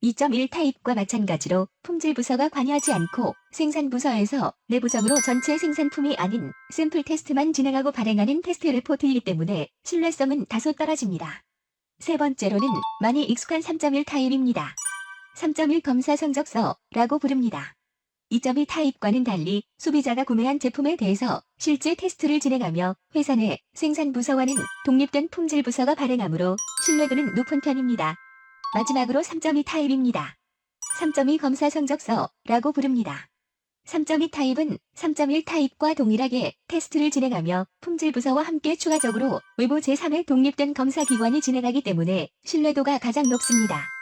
2.1 타입과 마찬가지로 품질부서가 관여하지 않고 생산부서에서 내부적으로 전체 생산품이 아닌 샘플 테스트만 진행하고 발행하는 테스트 레포트이기 때문에 신뢰성은 다소 떨어집니다. 세 번째로는 많이 익숙한 3.1 타입입니다. 3.1 검사 성적서라고 부릅니다. 2.2 타입과는 달리 소비자가 구매한 제품에 대해서 실제 테스트를 진행하며 회사 내 생산부서와는 독립된 품질부서가 발행하므로 신뢰도는 높은 편입니다. 마지막으로 3.2 타입입니다. 3.2 검사 성적서라고 부릅니다. 3.2 타입은 3.1 타입과 동일하게 테스트를 진행하며 품질부서와 함께 추가적으로 외부 제3의 독립된 검사기관이 진행하기 때문에 신뢰도가 가장 높습니다.